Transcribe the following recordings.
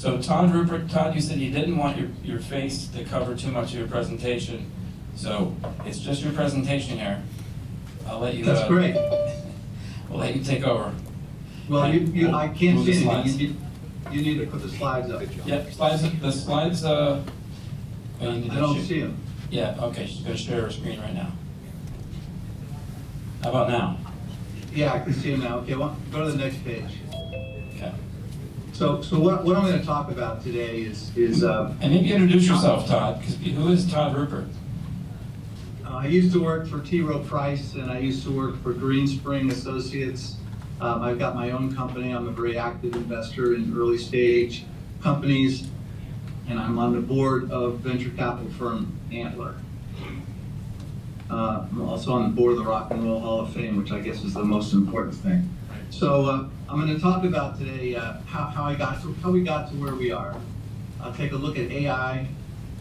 So Todd, Ruppert, Todd, you said you didn't want your face to cover too much of your presentation. So it's just your presentation here. I'll let you. That's great. We'll let you take over. Well, I can't move the see slides. anything. You need to put the slides up. Yep, the slides, oh, you need I to don't share. see them. Yeah, okay, she's gonna share her screen right now. How about now? Yeah, I can see them now. Okay, well, go to the next page. Okay. So what I'm going to talk about today is And maybe introduce yourself, Todd, because who is Todd Ruppert? I used to work for T. Rowe Price, and I used to work for Greenspring Associates. I've got my own company. I'm a very active investor in early stage companies, and I'm on the board of venture capital firm Antler. I'm also on the board of the Rock and Roll Hall of Fame, which I guess is the most important thing. So I'm going to talk about today how we got to where we are. I'll take a look at AI.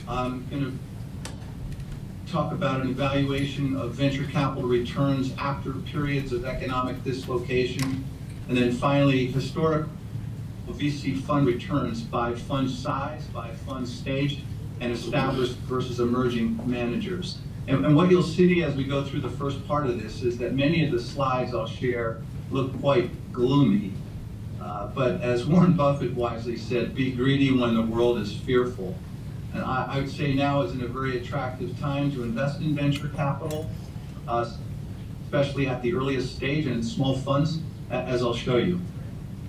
I'm going to talk about an evaluation of venture capital returns after periods of economic dislocation, and then finally historic VC fund returns by fund size, by fund stage, and established versus emerging managers. And what you'll see as we go through the first part of this is that many of the slides I'll share look quite gloomy. But as Warren Buffett wisely said, be greedy when the world is fearful. And I would say now is in a very attractive time to invest in venture capital, especially at the earliest stage and in small funds, as I'll show you.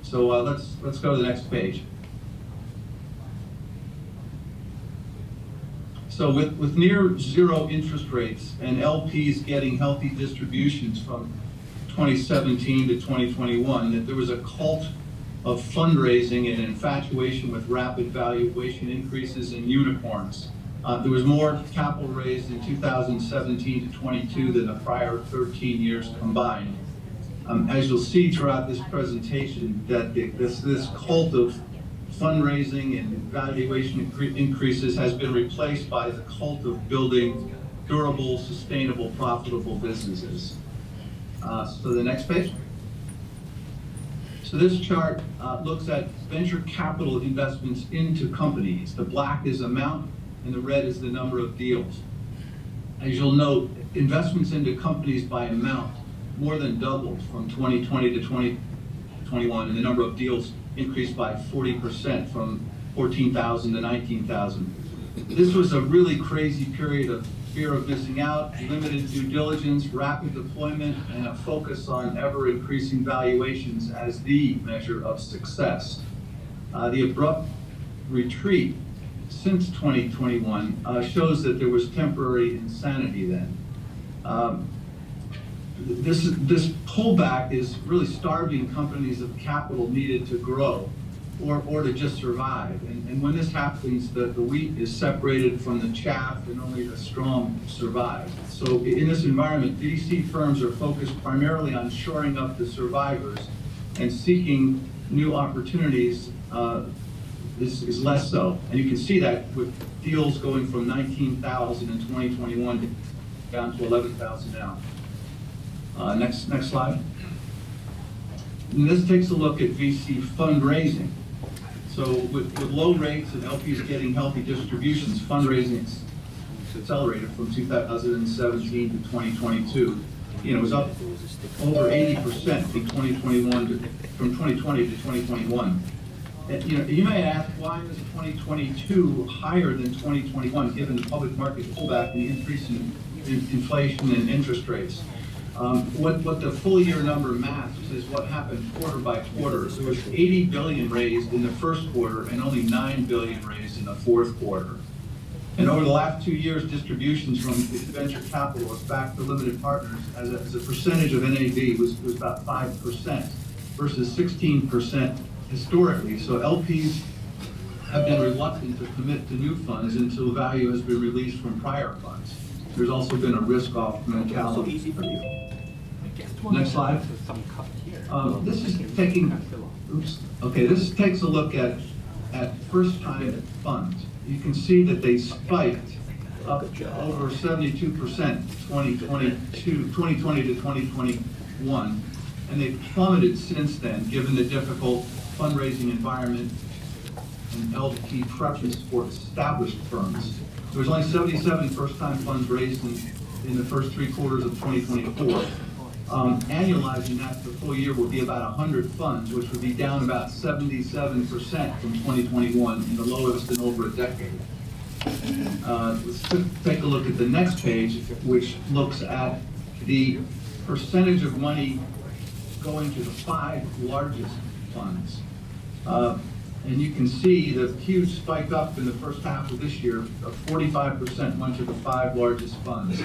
So let's go to the next page. So with near zero interest rates and LPs getting healthy distributions from 2017 to 2021, that there was a cult of fundraising and infatuation with rapid valuation increases and unicorns. There was more capital raised in 2017 to 22 than the prior 13 years combined. As you'll see throughout this presentation, that this cult of fundraising and valuation increases has been replaced by the cult of building durable, sustainable, profitable businesses. So the next page. So this chart looks at venture capital investments into companies. The black is amount and the red is the number of deals. As you'll note, investments into companies by amount more than doubled from 2020 to 2021, and the number of deals increased by 40% from 14,000 to 19,000. This was a really crazy period of fear of missing out, limited due diligence, rapid deployment, and a focus on ever-increasing valuations as the measure of success. The abrupt retreat since 2021 shows that there was temporary insanity then. This pullback is really starving companies of capital needed to grow or to just survive. And when this happens, the wheat is separated from the chaff and only the strong survive. So in this environment, VC firms are focused primarily on shoring up the survivors, and seeking new opportunities is less so. And you can see that with deals going from 19,000 in 2021 down to 11,000 now. Next slide. And this takes a look at VC fundraising. So with low rates and LPs getting healthy distributions, fundraising accelerated from 2017 to 2022. It was up over 80% from 2020 to 2021. And, you may ask, why was 2022 higher than 2021, given the public market pullback and the increase in inflation and interest rates? What the full year number masks is what happened quarter by quarter. There was 80 billion raised in the first quarter and only 9 billion raised in the fourth quarter. And over the last 2 years, distributions from venture capitalists back to limited partners as a percentage of NAV was about 5% versus 16% historically. So LPs have been reluctant to commit to new funds until value has been released from prior funds. There's also been a risk-off mentality for you. Next slide. This takes a look at first-time funds. You can see that they spiked up over 72% 2020 to 2021, and they've plummeted since then, given the difficult fundraising environment and LP preference for established firms. There was only 77 first-time funds raised in the first 3 quarters of 2024. Annualizing that, the full year will be about 100 funds, which would be down about 77% from 2021, and the lowest in over a decade. Let's take a look at the next page, which looks at the percentage of money going to the 5 largest funds. And you can see the huge spike up in the first half of this year. 45% went to the 5 largest funds.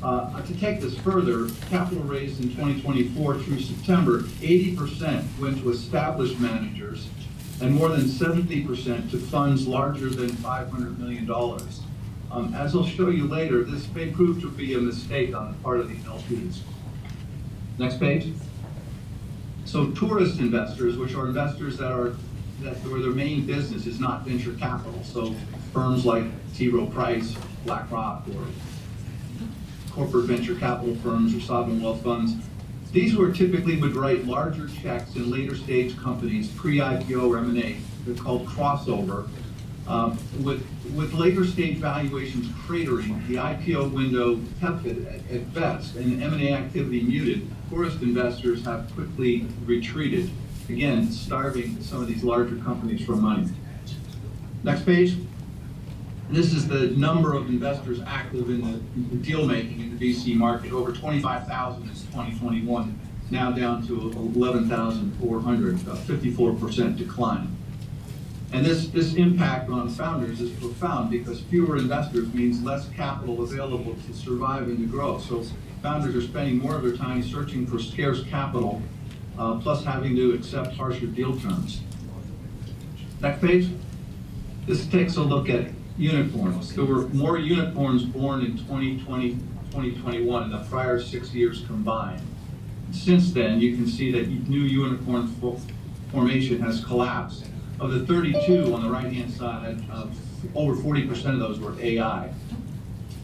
To take this further, capital raised in 2024 through September, 80% went to established managers and more than 70% to funds larger than $500 million. As I'll show you later, this may prove to be a mistake on the part of the LPs. Next page. So tourist investors, which are investors where their main business is not venture capital, so firms like T. Rowe Price, BlackRock, or corporate venture capital firms or sovereign wealth funds, these typically would write larger checks in later stage companies, pre-IPO or M&A. They're called crossover. With later stage valuations cratering, the IPO window tepid at best, and M&A activity muted, tourist investors have quickly retreated, again, starving some of these larger companies for money. Next page. This is the number of investors active in the deal making in the VC market. Over 25,000 in 2021, now down to 11,400, a 54% decline. And this impact on founders is profound because fewer investors means less capital available to survive and to grow. So founders are spending more of their time searching for scarce capital, plus having to accept harsher deal terms. Next page. This takes a look at unicorns. There were more unicorns born in 2020, 2021 than the prior 6 years combined. Since then, you can see that new unicorn formation has collapsed. Of the 32 on the right-hand side, over 40% of those were AI.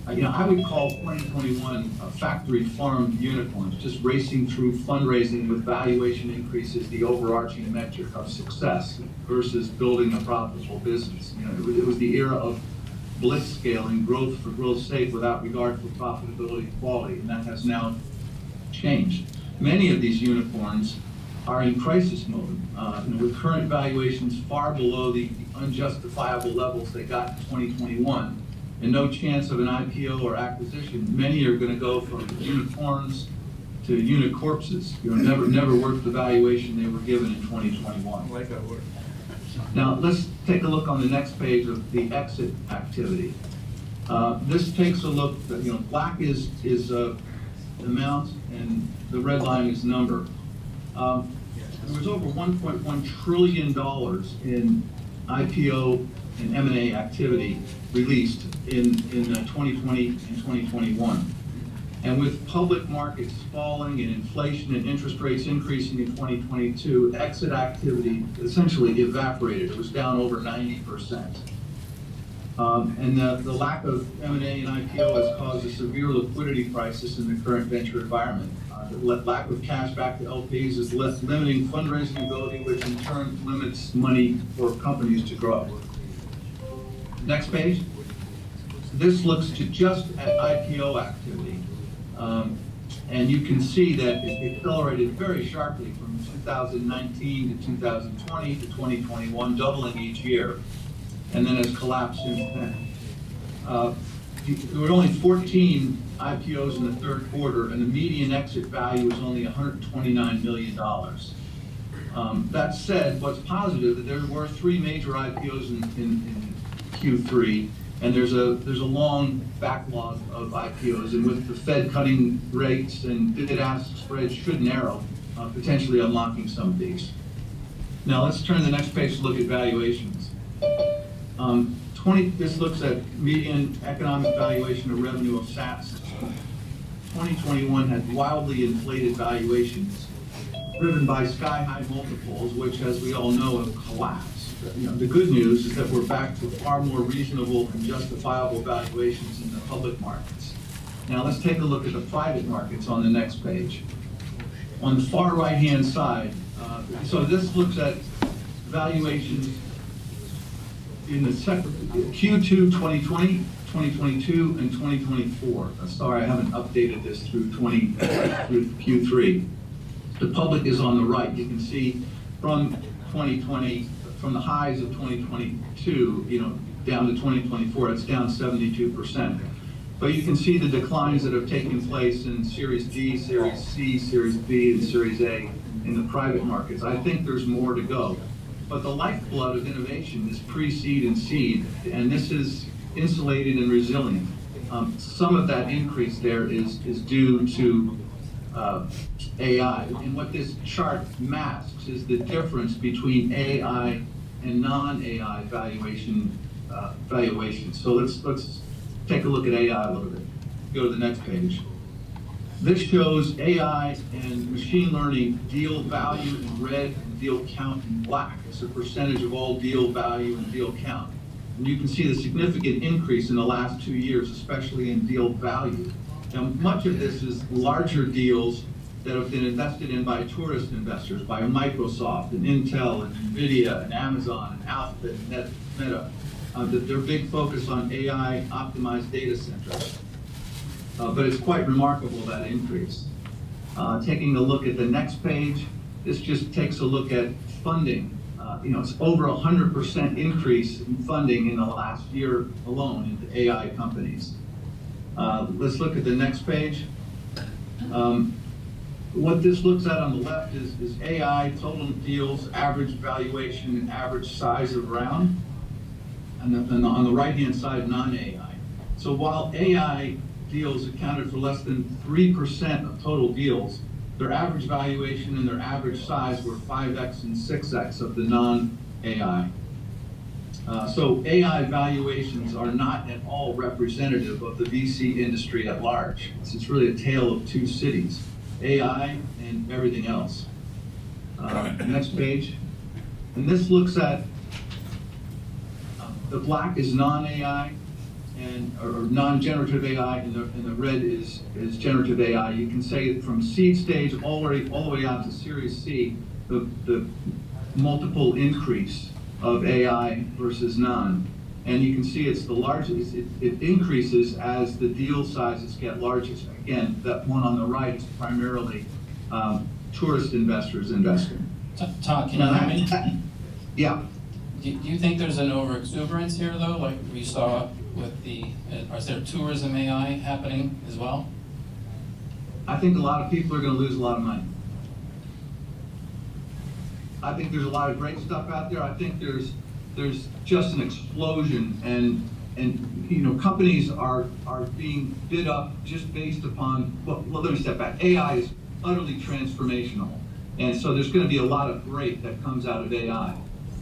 I would call 2021 a factory farm unicorns, just racing through fundraising with valuation increases, the overarching metric of success versus building a profitable business. It was the era of blitz scaling, growth for growth's sake without regard for profitability and quality, and that has now changed. Many of these unicorns are in crisis mode, with current valuations far below the unjustifiable levels they got in 2021. And no chance of an IPO or acquisition. Many are going to go from unicorns to unicorpses. Never worth the valuation they were given in 2021. I like that word. Now let's take a look on the next page of the exit activity. This takes a look. Black is amount and the red line is number. There was over $1.1 trillion in IPO and M&A activity released in 2020 and 2021. And with public markets falling and inflation and interest rates increasing in 2022, exit activity essentially evaporated. It was down over 90%. And the lack of M&A and IPO has caused a severe liquidity crisis in the current venture environment. The lack of cash back to LPs is limiting fundraising ability, which in turn limits money for companies to grow. Next page. This looks to just at IPO activity. And you can see that it accelerated very sharply from 2019 to 2020 to 2021, doubling each year, and then has collapsed since then. There were only 14 IPOs in the third quarter, and the median exit value was only $129 million. That said, what's positive that there were 3 major IPOs in Q3, and there's a long backlog of IPOs, and with the Fed cutting rates and bid-ask spreads should narrow, potentially unlocking some of these. Now let's turn to the next page to look at valuations. This looks at median economic valuation of revenue of SaaS. 2021 had wildly inflated valuations, driven by sky-high multiples, which, as we all know, have collapsed. The good news is that we're back to far more reasonable and justifiable valuations in the public markets. Now let's take a look at the private markets on the next page. On the far right-hand side, so this looks at valuations in the second Q2 2020, 2022, and 2024. Sorry, I haven't updated this through through Q3. The public is on the right. You can see from 2020, from the highs of 2022, down to 2024, it's down 72%. But you can see the declines that have taken place in Series D, Series C, Series B, and Series A in the private markets. I think there's more to go. But the lifeblood of innovation is pre-seed and seed, and this is insulated and resilient. Some of that increase there is due to AI. And what this chart masks is the difference between AI and non-AI valuation. So let's take a look at AI a little bit. Go to the next page. This shows AI and machine learning deal value in red and deal count in black. It's a percentage of all deal value and deal count. And you can see the significant increase in the last 2 years, especially in deal value. Now, much of this is larger deals that have been invested in by tourist investors, by Microsoft and Intel and NVIDIA and Amazon and Alphabet and Meta. Their big focus on AI optimized data centers. But it's quite remarkable, that increase. Taking a look at the next page, this just takes a look at funding. It's over 100% increase in funding in the last year alone into AI companies. Let's look at the next page. What this looks at on the left is AI, total deals, average valuation, and average size of round. And then on the right-hand side, non-AI. So while AI deals accounted for less than 3% of total deals, their average valuation and their average size were 5x and 6x of the non-AI. So AI valuations are not at all representative of the VC industry at large. It's really a tale of two cities, AI and everything else. Next page. And this looks at, the black is non-AI, or non-generative AI, and the red is generative AI. You can say from seed stage all the way out to Series C, the multiple increase of AI versus non. And you can see it's the largest, it increases as the deal sizes get larger. Again, that one on the right is primarily tourist investors investing. Todd, can you hear me? Yeah. Do you think there's an overexuberance here, though, like we saw with is there tourism AI happening as well? I think a lot of people are going to lose a lot of money. I think there's a lot of great stuff out there. I think there's just an explosion, and companies are being bid up just based upon, well, let me step back. AI is utterly transformational, and so there's going to be a lot of great that comes out of AI.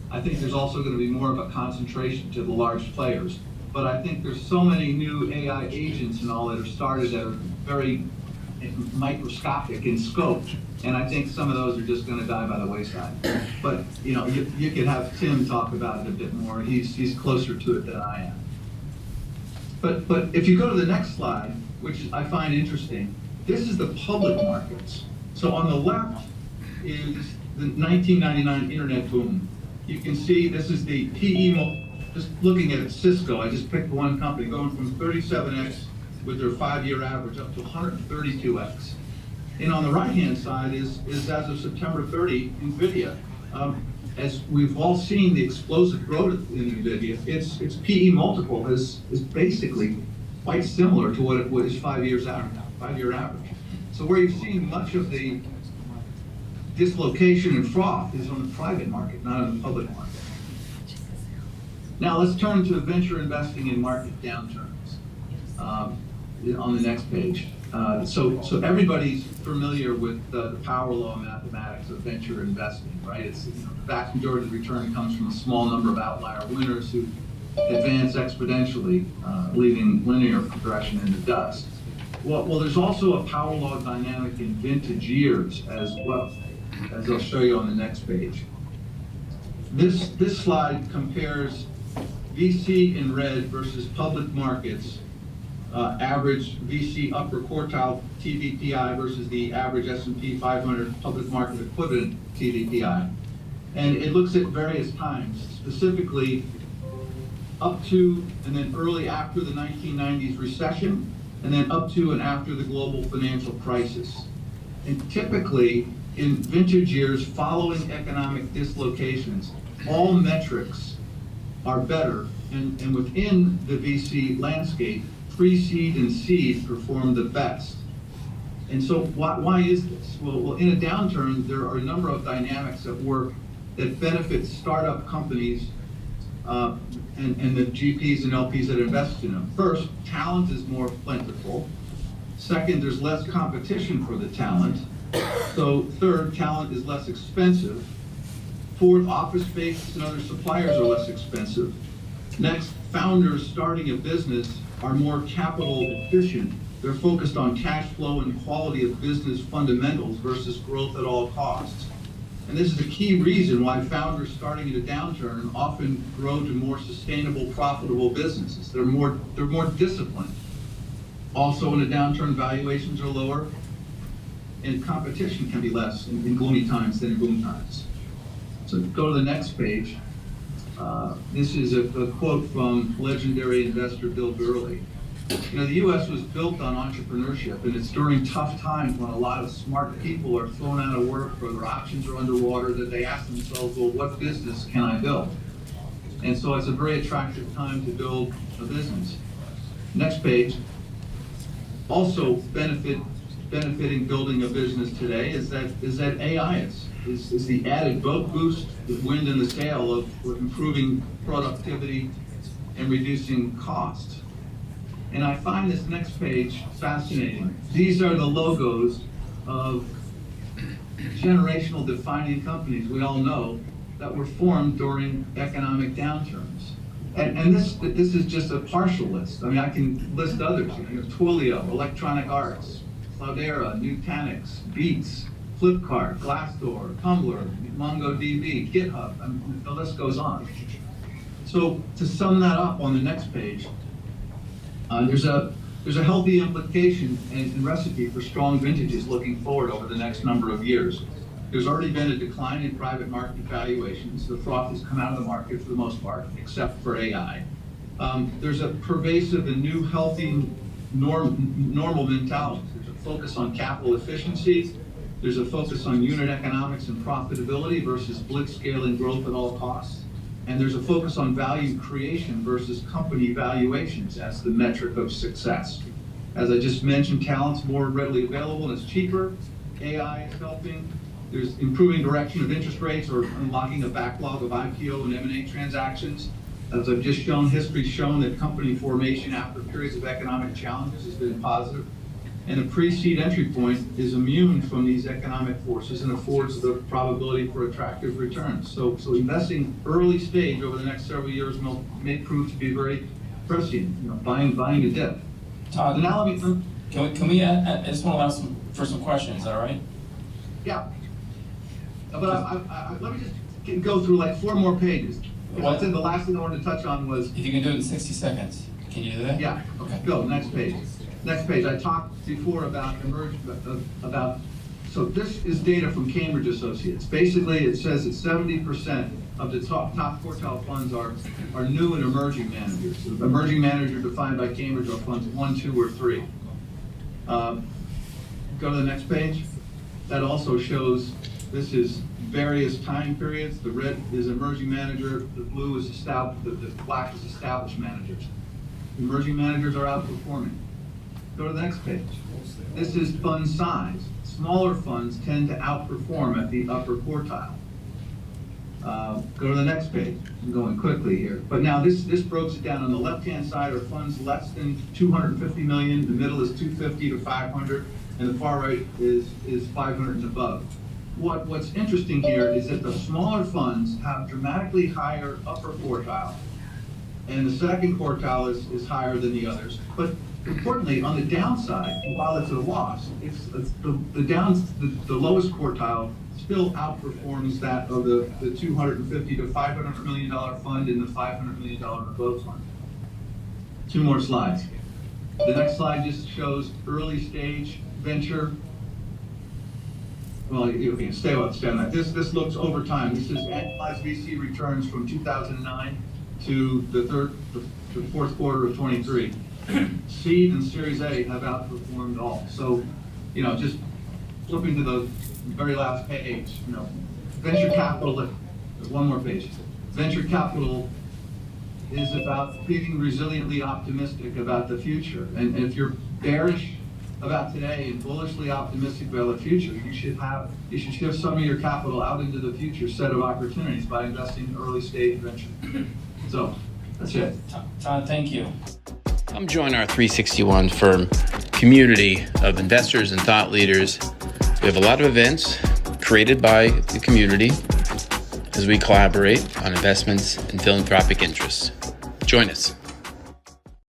I think there's also going to be more of a concentration to the large players. But I think there's so many new AI agents and all that have started that are very microscopic in scope. And I think some of those are just going to die by the wayside. But you could have Tim talk about it a bit more. He's closer to it than I am. But if you go to the next slide, which I find interesting, this is the public markets. So on the left is the 1999 internet boom. You can see this is the PE, just looking at Cisco, I just picked one company, going from 37x with their 5-year average up to 132x. And on the right-hand side is as of September 30, NVIDIA. As we've all seen the explosive growth in NVIDIA, its PE multiple is basically quite similar to what it was 5-year average. So where you've seen much of the dislocation and froth is on the private market, not on the public market. Now let's turn to venture investing in market downturns on the next page. So everybody's familiar with the power law mathematics of venture investing, right? It's the vast majority of the return comes from a small number of outlier winners who advance exponentially, leaving linear progression in the dust. Well, there's also a power law dynamic in vintage years as well, as I'll show you on the next page. This slide compares VC in red versus public markets, average VC upper quartile TVPI versus the average S&P 500 public market equivalent TVPI. And it looks at various times, specifically up to and then early after the 1990s recession, and then up to and after the global financial crisis. And typically, in vintage years following economic dislocations, all metrics are better, and within the VC landscape, pre-seed and seed perform the best. And so why is this? Well, in a downturn, there are a number of dynamics at work that benefit startup companies and the GPs and LPs that invest in them. First, talent is more plentiful. Second, there's less competition for the talent. So third, talent is less expensive. Fourth, office space and other suppliers are less expensive. Next, founders starting a business are more capital efficient. They're focused on cash flow and quality of business fundamentals versus growth at all costs. And this is a key reason why founders starting in a downturn often grow to more sustainable, profitable businesses. They're more disciplined. Also, in a downturn, valuations are lower, and competition can be less in gloomy times than in boom times. So go to the next page. This is a quote from legendary investor Bill Gurley. You know, the U.S. was built on entrepreneurship, and it's during tough times when a lot of smart people are thrown out of work or their options are underwater that they ask themselves, well, what business can I build? And so it's a very attractive time to build a business. Next page. Also benefiting building a business today is that AI is the added boost, the wind in the sail of improving productivity and reducing costs. And I find this next page fascinating. These are the logos of generational defining companies we all know that were formed during economic downturns. And this is just a partial list. I mean, I can list others. You know, Twilio, Electronic Arts, Cloudera, Nutanix, Beats, Flipkart, Glassdoor, Tumblr, MongoDB, GitHub, and the list goes on. So to sum that up on the next page, there's a healthy implication and recipe for strong vintages looking forward over the next number of years. There's already been a decline in private market valuations. The froth has come out of the market for the most part, except for AI. There's a pervasive and new healthy normal mentality. There's a focus on capital efficiency. There's a focus on unit economics and profitability versus blitzscaling growth at all costs. And there's a focus on value creation versus company valuations as the metric of success. As I just mentioned, talent's more readily available and it's cheaper. AI is helping. There's improving direction of interest rates or unlocking a backlog of IPO and M&A transactions. As I've just shown, history's shown that company formation after periods of economic challenges has been positive. And the pre-seed entry point is immune from these economic forces and affords the probability for attractive returns. So investing early stage over the next several years may prove to be very prescient, you know, buying a dip. Todd, So now let me, can we I just want to allow some questions, is that all right? yeah. But let me just go through like 4 more pages. I said the last thing I wanted to touch on was. If you can do it in 60 seconds, can you do that? Yeah, Okay. go, next page. Next page, I talked before about so this is data from Cambridge Associates. Basically, it says that 70% of the top quartile funds are new and emerging managers. Emerging manager defined by Cambridge are funds 1, 2, or 3. Go to the next page. That also shows, this is various time periods. The red is emerging manager, the blue is established, the black is established managers. Emerging managers are outperforming. Go to the next page. This is fund size. Smaller funds tend to outperform at the upper quartile. Go to the next page. I'm going quickly here. But now this breaks it down. On the left-hand side are funds less than 250 million. The middle is 250 to 500. And the far right is 500 and above. What's interesting here is that the smaller funds have dramatically higher upper quartile. And the second quartile is higher than the others. But importantly, on the downside, while it's a loss, the lowest quartile still outperforms that of the $250 to $500 million fund and the $500 million above fund. 2 more slides. The next slide just shows early stage venture. Well, you can stay on that. This looks over time. This is annualized VC returns from 2009 to the fourth quarter of 23. Seed and Series A have outperformed all. So, just flipping to the very last page, venture capital, one more page. Venture capital is about being resiliently optimistic about the future. And if you're bearish about today and bullishly optimistic about the future, you should shift some of your capital out into the future set of opportunities by investing in early stage venture. So that's it. Todd, thank you. Come join our 361 firm community of investors and thought leaders. We have a lot of events created by the community as we collaborate on investments and philanthropic interests. Join us.